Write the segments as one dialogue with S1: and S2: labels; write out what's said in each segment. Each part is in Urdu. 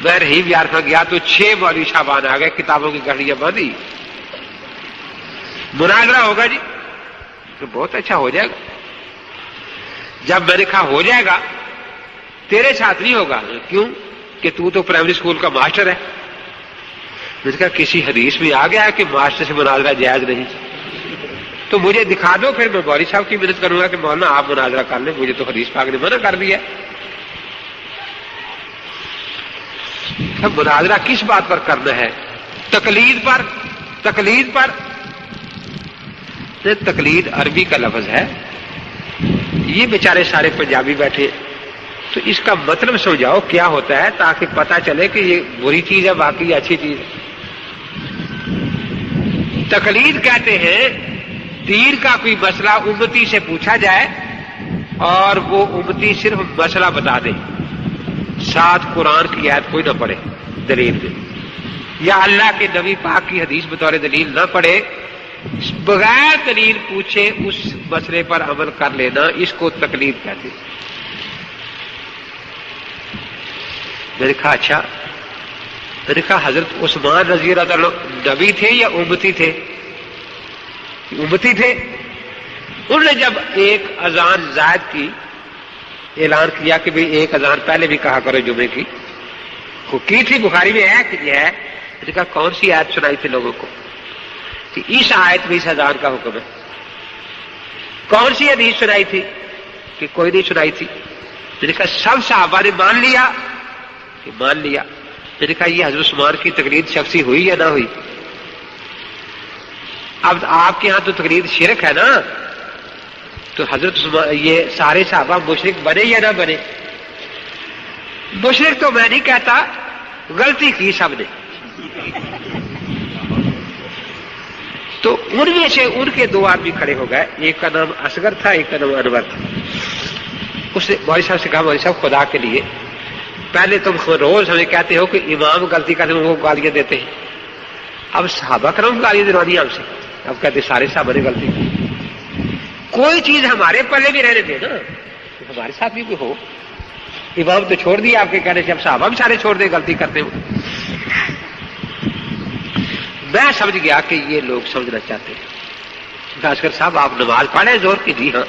S1: میں رحیم یار میں گیا تو 6 مولوی صاحبان آ گئے، کتابوں کی گھڑیاں باندھی، مناظرہ ہوگا جی، تو بہت اچھا ہو جائے گا۔ جب میں نے کہا ہو جائے گا، تیرے ساتھ نہیں ہوگا، کیوں کہ تو پرائمری اسکول کا ماسٹر ہے۔ میں نے کہا کسی حدیث میں آ گیا ہے کہ ماسٹر سے مناظرہ جائز نہیں، تو مجھے دکھا دو، پھر میں مولوی صاحب کی مدد کروں گا کہ مولانا آپ مناظرہ کر لیں، مجھے تو حدیث پاک نے منع کر دیا۔ مناظرہ کس بات پر کرنا ہے؟ تقلید پر۔ تقلید پر تقلید عربی کا لفظ ہے، یہ بیچارے سارے پنجابی بیٹھے، تو اس کا مطلب سمجھاؤ کیا ہوتا ہے تاکہ پتہ چلے کہ یہ بری چیز ہے باقی اچھی چیز ہے۔ تقلید کہتے ہیں دین کا کوئی مسئلہ امتی سے پوچھا جائے اور وہ امتی صرف مسئلہ بتا دے، ساتھ قرآن کی آیت کوئی نہ پڑھے دلیل دے، یا اللہ کے نبی پاک کی حدیث بطور دلیل نہ پڑھے، بغیر دلیل پوچھے اس مسئلے پر عمل کر لینا، اس کو تقلید کہتے ہیں۔ میں نے کہا اچھا، میں نے کہا حضرت عثمان رضی اللہ عنہ نبی تھے یا امتی تھے؟ امتی تھے۔ انہوں نے جب ایک اذان زائد کی اعلان کیا کہ بھئی ایک اذان پہلے بھی کہا کرو جمعے کی تھی، بخاری میں ہے کہ یہ ہے، میں نے کہا کون سی آیت سنائی تھی لوگوں کو کہ اس آیت میں اس اذان کا حکم ہے؟ کون سی حدیث سنائی تھی کہ کوئی نہیں سنائی تھی؟ میں نے کہا سب صحابہ نے مان لیا کہ مان لیا۔ میں نے کہا یہ حضرت عثمان کی تقلید شخصی ہوئی یا نہ ہوئی؟ اب آپ کے ہاں تو تقلید شرک ہے نا، تو حضرت عثمان یہ سارے صحابہ مشرک بنے یا نہ بنے؟ مشرک تو میں نہیں کہتا، غلطی کی سب نے۔ تو ان میں سے ان کے 2 آدمی کھڑے ہو گئے، ایک کا نام اصغر تھا، ایک کا نام انور تھا۔ اس نے مولوی صاحب سے کہا مولوی صاحب خدا کے لیے پہلے تم روز ہمیں کہتے ہو کہ امام غلطی کرتے ہیں وہ گالیاں دیتے ہیں، اب صحابہ کرام گالیاں دلوانی ہم سے، اب کہتے سارے صحابہ نے غلطی کی، کوئی چیز ہمارے پلے بھی رہنے دے نا، ہمارے ساتھ بھی کوئی ہو۔ امام تو چھوڑ دیا آپ کے کہنے سے، اب صحابہ بھی سارے چھوڑ دیں غلطی کرتے ہو۔ میں سمجھ گیا کہ یہ لوگ سمجھنا چاہتے ہیں۔ اصغر صاحب آپ نماز پڑھیں زور کی؟ جی ہاں۔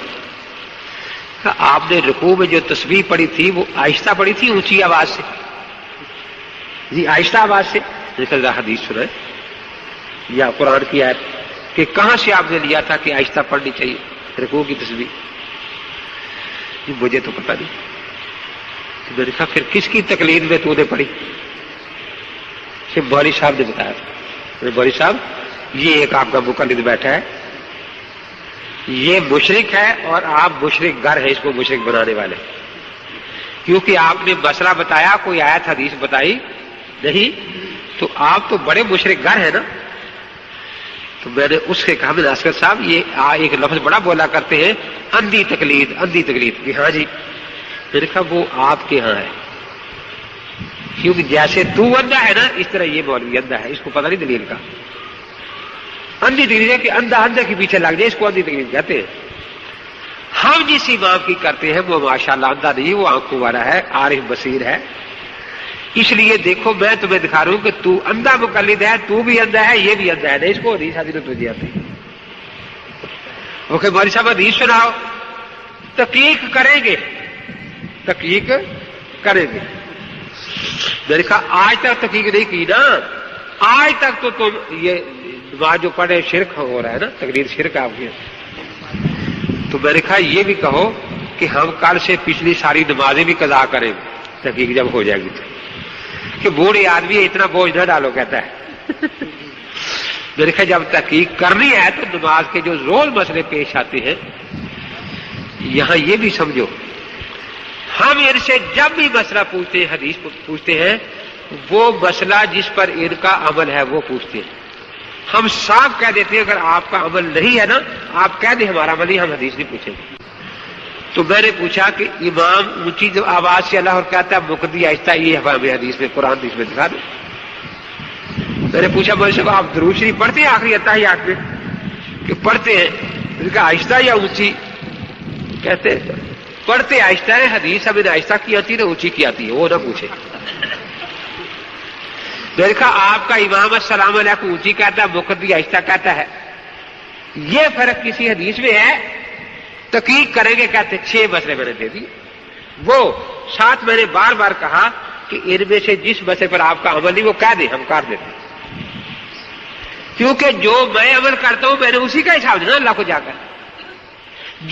S1: آپ نے رکوع میں جو تسبیح پڑھی تھی وہ آہستہ پڑھی تھی اونچی آواز سے؟ جی آہستہ آواز سے۔ ذرا حدیث سنائیں یا قرآن کی آیت کہ کہاں سے آپ نے لیا تھا کہ آہستہ پڑھنی چاہیے رکوع کی تسبیح؟ جی مجھے تو پتہ نہیں۔ میں نے کہا پھر کس کی تقلید میں تو نے پڑھی؟ صرف مولوی صاحب نے بتایا تھا۔ مولوی صاحب یہ ایک آپ کا مقلد بیٹھا ہے، یہ مشرک ہے اور آپ مشرک گر ہے، اس کو مشرک بنانے والے، کیونکہ آپ نے مسئلہ بتایا، کوئی آیت حدیث بتائی نہیں، تو آپ تو بڑے مشرک گر ہیں نا۔ تو میں نے اس سے کہا، میں نے اصغر صاحب یہ ایک لفظ بڑا بولا کرتے ہیں اندھی تقلید، اندھی تقلید، کہ ہاں جی۔ میں نے کہا وہ آپ کے ہاں ہے، کیونکہ جیسے تو اندھا ہے نا اس طرح یہ مولوی اندھا ہے، اس کو پتہ نہیں دلیل کا۔ اندھی تقلید ہے کہ اندھا اندھے کے پیچھے لگ جائے، اس کو اندھی تقلید کہتے ہیں۔ ہم جس امام کی کرتے ہیں وہ ماشاءاللہ اندھا نہیں، وہ آنکھوں والا ہے، عارف بصیر ہے۔ اس لیے دیکھو میں تمہیں دکھا رہا ہوں کہ تو اندھا مقلد ہے، تو بھی اندھا ہے، یہ بھی اندھا ہے، نہیں اس کو حدیث حدیث تجھے آتی۔ اوکے مولوی صاحب حدیث سناؤ، تحقیق کریں گے، تحقیق کریں گے۔ میں نے کہا آج تک تحقیق نہیں کی نا، آج تک تو تم یہ نماز جو پڑھے شرک ہو رہا ہے نا، تقلید شرک آپ کی۔ تو میں نے کہا یہ بھی کہو کہ ہم کل سے پچھلی ساری نمازیں بھی قضا کریں گے تحقیق جب ہو جائے گی تو، کہ بوڑھے آدمی اتنا بوجھ نہ ڈالو کہتا ہے۔ میں نے کہا جب تحقیق کرنی ہے تو نماز کے جو روز مسئلے پیش آتے ہیں یہاں یہ بھی سمجھو، ہم ان سے جب بھی مسئلہ پوچھتے ہیں، حدیث پوچھتے ہیں، وہ مسئلہ جس پر ان کا عمل ہے وہ پوچھتے ہیں۔ ہم صاف کہہ دیتے ہیں اگر آپ کا عمل نہیں ہے نا، آپ کہہ دیں ہمارا عمل نہیں، ہم حدیث نہیں پوچھیں گے۔ تو میں نے پوچھا کہ امام اونچی آواز سے اللہ اور کہتا ہے مقتدی آہستہ، یہ ہمیں حدیث میں قرآن حدیث میں دکھا دیں۔ میں نے پوچھا مولوی صاحب آپ درود شریف پڑھتے ہیں آخری اتحیات میں؟ کہ پڑھتے ہیں۔ میں نے کہا آہستہ یا اونچی؟ کہتے ہیں پڑھتے آہستہ ہے، حدیث اب آہستہ کی آتی ہے اونچی کی آتی ہے، وہ نہ پوچھے۔ دیکھا آپ کا امام السلام علیکم اونچی کہتا ہے، مقتدی آہستہ کہتا ہے، یہ فرق کسی حدیث میں ہے؟ تحقیق کریں گے، کہتے 6 مسئلے میں نے دے دی۔ وہ ساتھ میں نے بار بار کہا کہ ان میں سے جس مسئلے پر آپ کا عمل نہیں وہ کہہ دیں، ہم کاٹ دیتے ہیں، کیونکہ جو میں عمل کرتا ہوں میں نے اسی کا حساب دینا اللہ کو جا کر،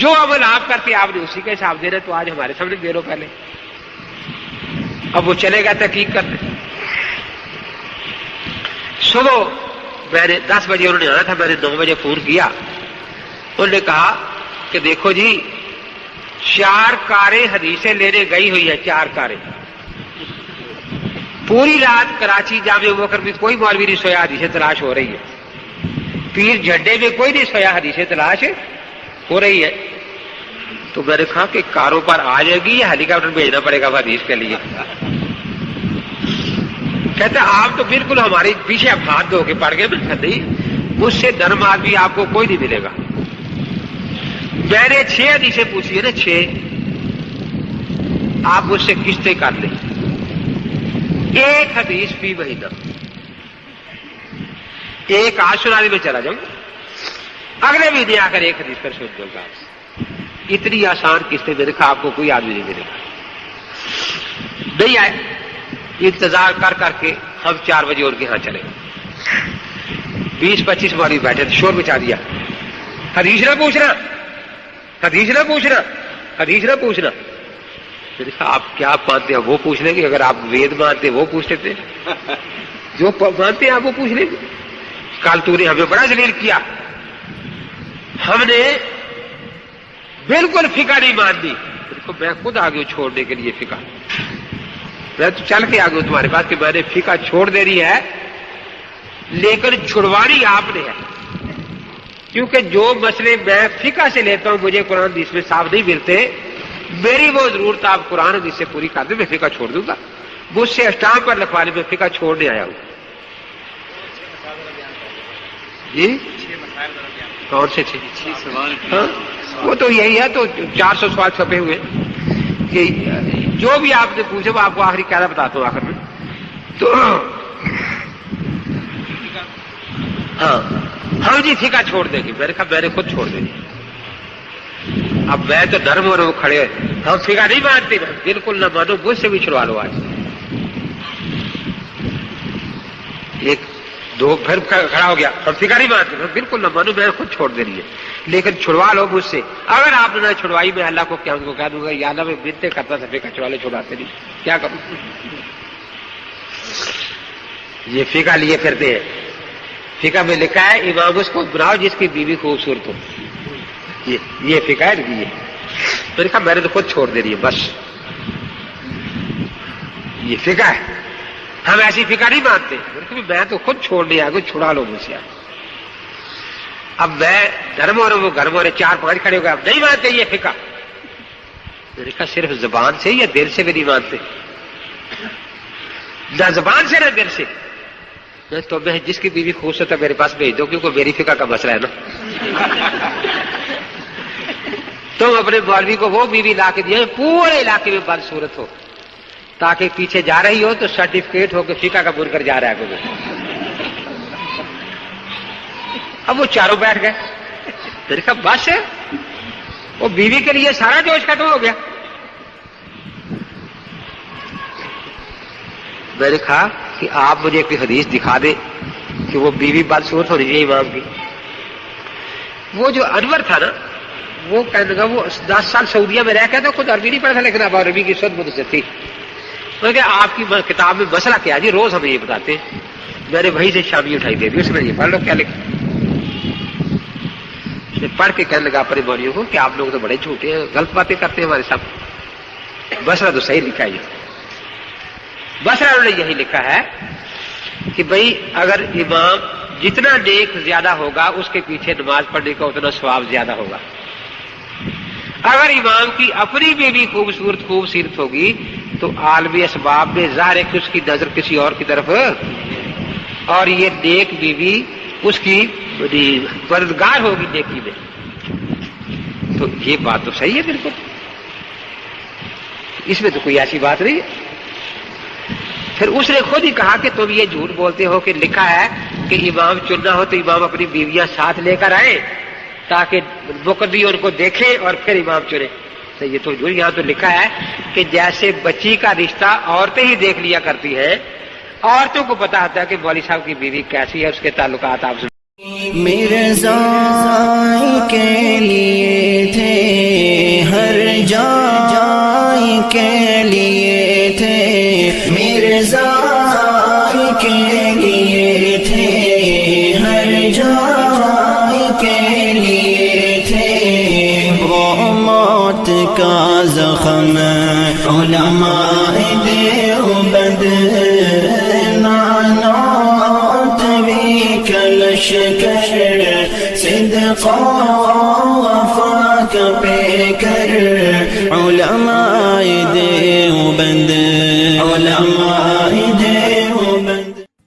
S1: جو عمل آپ کرتے آپ نے اسی کا حساب دینا، تو آج ہمارے سامنے دے لو پہلے۔ اب وہ چلے گا تحقیق کرتے۔ صبح میں نے 10 بجے انہوں نے آنا تھا، میں نے 9 بجے فون کیا، انہوں نے کہا کہ دیکھو جی 4 کاریں حدیثیں لینے گئی ہوئی ہے، 4 کاریں، پوری رات کراچی جامع ابوبکر میں کوئی مولوی نہیں سویا، حدیثیں تلاش ہو رہی ہے، پیر جھڈے میں کوئی نہیں سویا، حدیثیں تلاش ہو رہی ہے۔ تو میں نے کہا کہ کاروں پر آ جائے گی یا ہیلی کاپٹر بھیجنا پڑے گا حدیث کے لیے؟ کہتا آپ تو بالکل ہمارے پیچھے اب ہاتھ دھو کے پڑ گئے۔ نہیں، مجھ سے نرم آدمی آپ کو کوئی نہیں ملے گا۔ میں نے 6 حدیثیں پوچھی ہے نا، 6، آپ مجھ سے قسطیں کر لیں، 1 حدیث فی مہینہ، 1 آج سنانے میں چلا جاؤں، اگلے مہینے آ کر 1 حدیث پر سن دوں گا۔ اتنی آسان قسطیں میں نے کہا آپ کو کوئی آدمی نہیں ملے گا۔ نہیں آئے، انتظار کر کر کے ہم 4 بجے ان کے ہاں چلے، 20-25 مولوی بیٹھے تھے، شور مچا دیا، حدیث نہ پوچھنا، حدیث نہ پوچھنا، حدیث نہ پوچھنا۔ میں نے کہا آپ کیا مانتے ہیں وہ پوچھ لیں گے، اگر آپ وید مانتے وہ پوچھ لیتے، جو مانتے ہیں آپ وہ پوچھ لیں گے۔ کل تو نے ہمیں بڑا ذلیل کیا، ہم نے بالکل فقہ نہیں ماننی۔ میں خود آ گیا چھوڑنے کے لیے فقہ، میں تو چل کے آ گیا تمہارے پاس کہ میں نے فقہ چھوڑ دینی ہے، لیکن چھڑوانی آپ نے ہے، کیونکہ جو مسئلے میں فقہ سے لیتا ہوں مجھے قرآن حدیث میں صاف نہیں ملتے، میری وہ ضرورت آپ قرآن حدیث سے پوری کر دیں، میں فقہ چھوڑ دوں گا۔ مجھ سے اسٹامپ پر لکھوانے میں فقہ چھوڑنے آیا ہوں۔ جی کون سے 6 سوال؟ ہاں وہ تو یہی ہے، تو 400 سوال چھپے ہوئے کہ جو بھی آپ نے پوچھے وہ آپ کو آخری قاعدہ بتاتا ہوں آخر میں۔ تو ہاں جی فقہ چھوڑ دیں گے، میں نے کہا میں نے خود چھوڑ دیں گے۔ اب میں تو نرم ہو رہا ہوں، کھڑے ہم فقہ نہیں مانتے، بالکل نہ مانو، مجھ سے بھی چھڑوا لو آج۔ 1-2 پھر کھڑا ہو گیا، ہم فقہ نہیں مانتے، بالکل نہ مانو، میں نے خود چھوڑ دینی ہے، لیکن چھڑوا لو مجھ سے۔ اگر آپ نے نہ چھڑوائی میں اللہ کو کیا ان کو کہہ دوں گا یا اللہ میں بنتے کرتا تھا فقہ چھڑوا لے، چھڑواتے نہیں، کیا کروں؟ یہ فقہ لیے پھرتے ہیں۔ فقہ میں لکھا ہے امام اس کو بناؤ جس کی بیوی خوبصورت ہو، یہ فقہ ہے یہ۔ میں نے کہا میں نے تو خود چھوڑ دے رہی ہے بس، یہ فقہ ہے، ہم ایسی فقہ نہیں مانتے۔ میں تو خود چھوڑنے آ گیا، چھڑا لو مجھ سے۔ اب میں گرم ہو رہا ہوں، وہ گرم ہو رہے، 4-5 کھڑے ہو گئے، اب نہیں مانتے یہ فقہ۔ میں نے کہا صرف زبان سے یا دل سے بھی نہیں مانتے؟ نہ زبان سے نہ دل سے۔ تو میں جس کی بیوی خوبصورت ہے میرے پاس بھیج دو، کیونکہ میری فقہ کا مسئلہ ہے نا۔ تم اپنے مولوی کو وہ بیوی لا کے دیا پورے علاقے میں بدصورت ہو، تاکہ پیچھے جا رہی ہو تو سرٹیفکیٹ ہو کہ فقہ کا بن کر جا رہا ہے کوئی۔ اب وہ چاروں بیٹھ گئے، میں نے کہا بس وہ بیوی کے لیے سارا جوش ختم ہو گیا۔ میں نے کہا کہ آپ مجھے کوئی حدیث دکھا دیں کہ وہ بیوی بدصورت ہونی چاہیے امام کی۔ وہ جو انور تھا نا، وہ کہنے لگا وہ 10 سال سعودیہ میں رہ کے تھا، خود عربی نہیں پڑھا تھا، لیکن اب عربی کی سد مجھ سے تھی۔ میں کہ آپ کی کتاب میں مسئلہ کیا جی؟ روز ہمیں یہ بتاتے ہیں۔ میں نے وہیں سے شامی اٹھائی دے دی، اس میں یہ پڑھ لو کیا لکھا۔ پڑھ کے کہنے لگا اپنے مولویوں کو کہ آپ لوگ تو بڑے جھوٹے ہیں، غلط باتیں کرتے ہیں ہمارے ساتھ، مسئلہ تو صحیح لکھا ہے یہ۔ مسئلہ انہوں نے یہی لکھا ہے کہ بھئی اگر امام جتنا نیک زیادہ ہوگا اس کے پیچھے نماز پڑھنے کا اتنا ثواب زیادہ ہوگا۔ اگر امام کی اپنی بیوی خوبصورت ہوگی تو عالمی اسباب میں ظاہر ہے کہ اس کی نظر کسی اور کی طرف، اور یہ نیک بیوی اس کی مددگار ہوگی نیکی میں۔ تو یہ بات تو صحیح ہے بالکل۔ اس میں تو کوئی ایسی بات نہیں ہے. پھر اس نے خود ہی کہا کہ تم یہ جھوٹ بولتے ہو کہ لکھا ہے کہ امام چننا ہو تو امام اپنی بیویاں ساتھ لے کر آئے تاکہ مقتدی ان کو دیکھے اور پھر امام چنے. تو یہ تو جھوٹ. یہاں تو لکھا ہے کہ جیسے بچی کا رشتہ عورتیں ہی دیکھ لیا کرتی ہیں, عورتوں کو پتا ہوتا ہے کہ مولوی صاحب کی بیوی کیسی ہے, اس کے تعلقات آپ سے.
S2: مرزا کے لیے تھے ہر جائے کے لیے تھے, مرزا کے لیے تھے ہر جائے کے لیے تھے. وہ موت کا زخم علماء دیوبند نانوت بھی کلش کر صدق وفا پہ کر. علماء دیوبند علماء